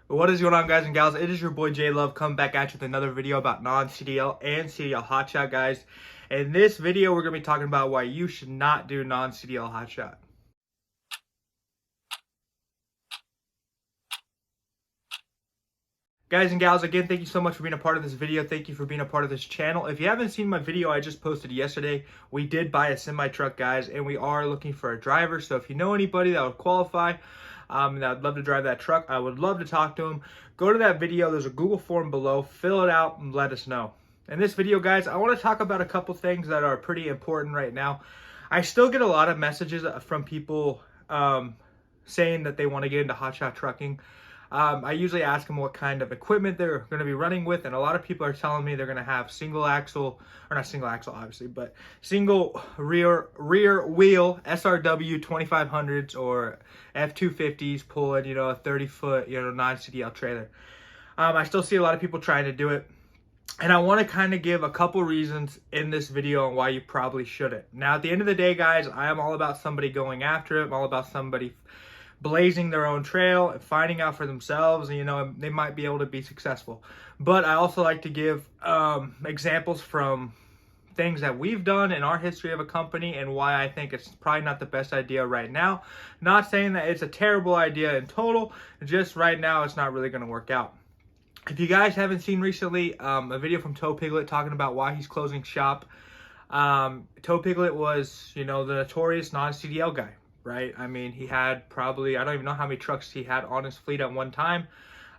What is going on, guys and gals? It is your boy J Love coming back at you with another video about non-CDL and CDL hotshot, guys. In this video, we're going to be talking about why you should not do non-CDL hotshot. Guys and gals, again, thank you so much for being a part of this video. Thank you for being a part of this channel. If you haven't seen my video I just posted yesterday, we did buy a semi-truck, guys, and we are looking for a driver. So if you know anybody that would qualify, and that would love to drive that truck, I would love to talk to them. Go to that video. There's a Google form below. Fill it out and let us know. In this video, guys, I want to talk about a couple things that are pretty important right now. I still get a lot of messages from people saying that they want to get into hotshot trucking. I usually ask them what kind of equipment they're going to be running with, and a lot of people are telling me they're going to have single axle, or not single axle obviously, but single rear wheel SRW 2500s or F250s pulling, a 30-foot, non-CDL trailer. I still see a lot of people trying to do it, and I want to kind of give a couple reasons in this video on why you probably shouldn't. Now, at the end of the day, guys, I am all about somebody going after it. I'm all about somebody blazing their own trail and finding out for themselves, and they might be able to be successful. But I also like to give examples from things that we've done in our history of a company and why I think it's probably not the best idea right now. Not saying that it's a terrible idea in total, just right now it's not really going to work out. If you guys haven't seen recently a video from Toe Piglet talking about why he's closing shop, Toe Piglet was, the notorious non-CDL guy. Right? I mean, he had probably, I don't even know how many trucks he had on his fleet at one time,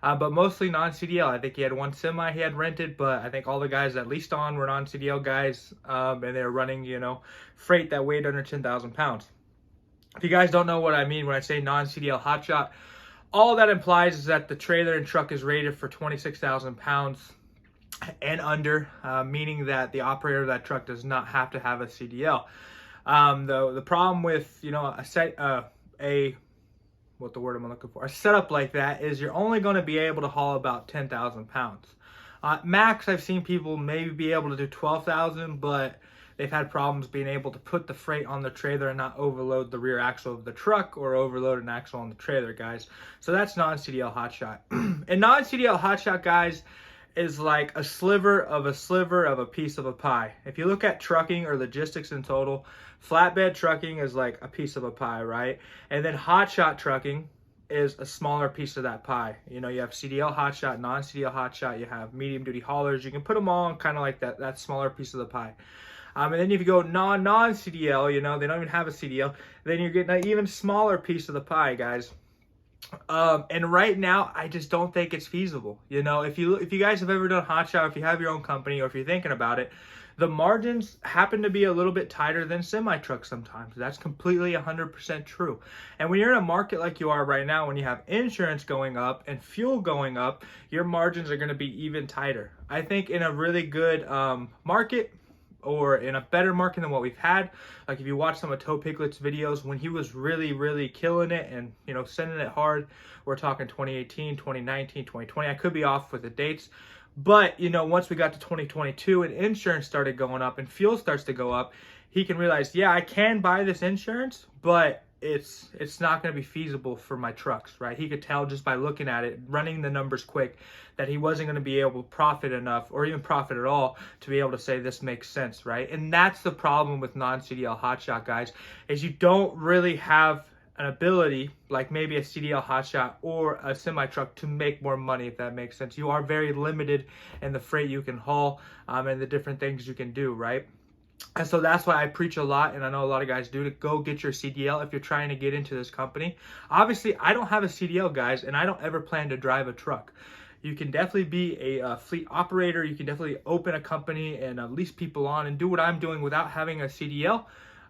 but mostly non-CDL. I think he had one semi he had rented, but I think all the guys that leased on were non-CDL guys, and they were running, freight that weighed under 10,000 pounds. If you guys don't know what I mean when I say non-CDL hotshot, all that implies is that the trailer and truck is rated for 26,000 pounds and under, meaning that the operator of that truck does not have to have a CDL. The problem with, a setup like that is you're only going to be able to haul about 10,000 pounds. Max, I've seen people maybe be able to do 12,000, but they've had problems being able to put the freight on the trailer and not overload the rear axle of the truck or overload an axle on the trailer, guys. So that's non-CDL hotshot. And non-CDL hotshot, guys, is like a sliver of a piece of a pie. If you look at trucking or logistics in total, flatbed trucking is like a piece of a pie, right? And then hotshot trucking is a smaller piece of that pie. You have CDL hotshot, non-CDL hotshot, you have medium duty haulers. You can put them all on kind of like that smaller piece of the pie. And then if you go non-CDL, they don't even have a CDL, then you're getting an even smaller piece of the pie, guys. And right now, I just don't think it's feasible. If you guys have ever done hotshot, if you have your own company, or if you're thinking about it, the margins happen to be a little bit tighter than semi-trucks sometimes. That's completely 100% true. And when you're in a market like you are right now, when you have insurance going up and fuel going up, your margins are going to be even tighter. I think in a really good market, or in a better market than what we've had, like if you watch some of Toe Piglet's videos when he was really killing it and sending it hard, we're talking 2018, 2019, 2020. I could be off with the dates, but once we got to 2022 and insurance started going up and fuel starts to go up, he can realize, yeah, I can buy this insurance, but it's not going to be feasible for my trucks, right? He could tell just by looking at it, running the numbers quick, that he wasn't going to be able to profit enough or even profit at all to be able to say this makes sense, right? And that's the problem with non-CDL hotshot, guys, is you don't really have an ability like maybe a CDL hotshot or a semi-truck to make more money, if that makes sense. You are very limited in the freight you can haul and the different things you can do, right? And so that's why I preach a lot, and I know a lot of guys do, to go get your CDL if you're trying to get into this company. Obviously, I don't have a CDL, guys, and I don't ever plan to drive a truck. You can definitely be a fleet operator. You can definitely open a company and lease people on and do what I'm doing without having a CDL.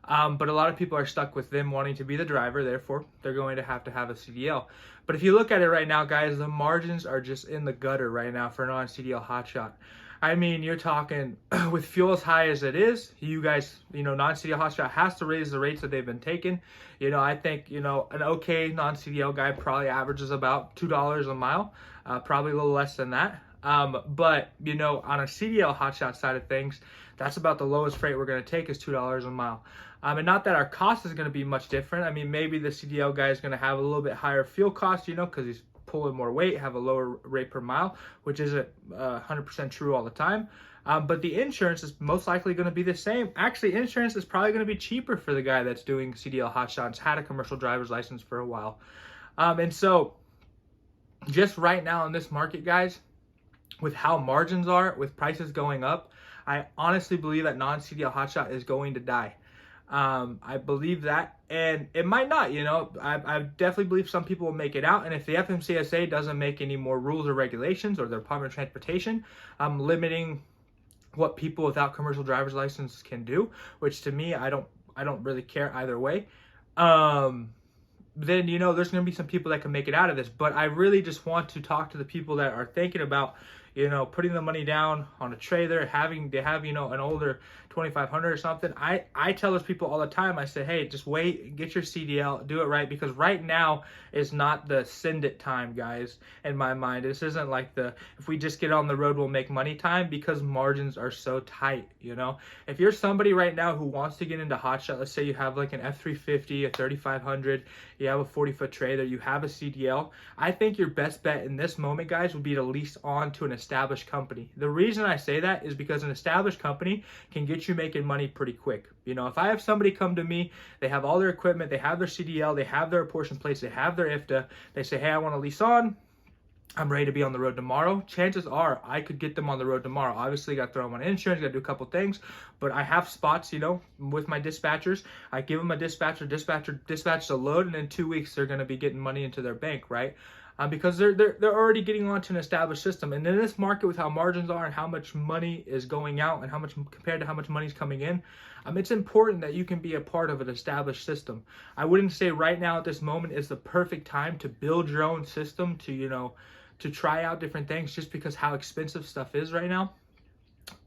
But a lot of people are stuck with them wanting to be the driver. Therefore, they're going to have a CDL. But if you look at it right now, guys, the margins are just in the gutter right now for non-CDL hotshot. I mean, you're talking with fuel as high as it is, you guys, non-CDL hotshot has to raise the rates that they've been taking. I think, an okay non-CDL guy probably averages about $2 a mile, probably a little less than that. But, on a CDL hotshot side of things, that's about the lowest freight we're going to take is $2 a mile. And not that our cost is going to be much different. I mean, maybe the CDL guy is going to have a little bit higher fuel cost, because he's pull in more weight, have a lower rate per mile, which isn't 100% true all the time. But the insurance is most likely going to be the same. Actually, insurance is probably going to be cheaper for the guy that's doing CDL Hotshots, had a commercial driver's license for a while. And so just right now in this market, guys, with how margins are, with prices going up, I honestly believe that non-CDL Hotshot is going to die. I believe that, and it might not, you know. I definitely believe some people will make it out, and if the FMCSA doesn't make any more rules or regulations, or the Department of Transportation limiting what people without commercial driver's license can do, which to me, I don't really care either way, then, you know, there's going to be some people that can make it out of this. But I really just want to talk to the people that are thinking about, you know, putting the money down on a trailer, they have, you know, an older 2500 or something. I tell those people all the time, I say, hey, just wait, get your CDL, do it right, because right now is not the send it time, guys, in my mind. This isn't like the, if we just get on the road, we'll make money time, because margins are so tight, you know. If you're somebody right now who wants to get into Hotshot, let's say you have like an F350, a 3500, you have a 40-foot trailer, you have a CDL, I think your best bet in this moment, guys, would be to lease on to an established company. The reason I say that is because an established company can get you making money pretty quick. You know, if I have somebody come to me, they have all their equipment, they have their CDL, they have their apportion plates, they have their IFTA, they say, hey, I want to lease on, I'm ready to be on the road tomorrow. Chances are I could get them on the road tomorrow. Obviously, got to throw them on insurance, got to do a couple things, but I have spots, you know, with my dispatchers. I give them a dispatcher dispatches a load, and in 2 weeks they're going to be getting money into their bank, right? Because they're already getting onto an established system. And in this market, with how margins are and how much money is going out and how much compared to how much money is coming in, it's important that you can be a part of an established system. I wouldn't say right now at this moment is the perfect time to build your own system, to, you know, to try out different things, just because how expensive stuff is right now.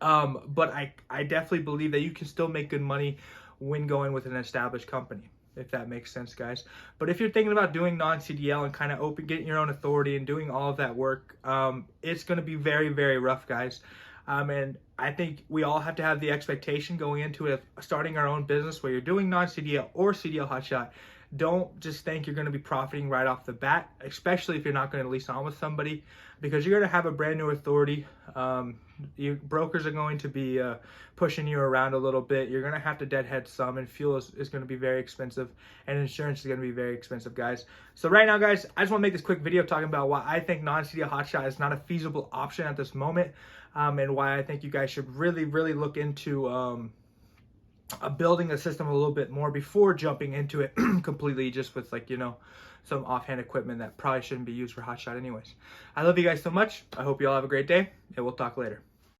But I definitely believe that you can still make good money when going with an established company, if that makes sense, guys. But if you're thinking about doing non-CDL and kind of getting your own authority and doing all of that work, it's going to be very, very rough, guys. And I think we all have to have the expectation going into it, starting our own business where you're doing non-CDL or CDL Hotshot. Don't just think you're going to be profiting right off the bat, especially if you're not going to lease on with somebody, because you're going to have a brand new authority. Brokers are going to be pushing you around a little bit. You're going to have to deadhead some, and fuel is going to be very expensive, and insurance is going to be very expensive, guys. So right now, guys, I just want to make this quick video talking about why I think non-CDL Hotshot is not a feasible option at this moment, and why I think you guys should really, really look into building a system a little bit more before jumping into it completely, just with, like, you know, some offhand equipment that probably shouldn't be used for Hotshot anyways. I love you guys so much. I hope you all have a great day, and we'll talk later.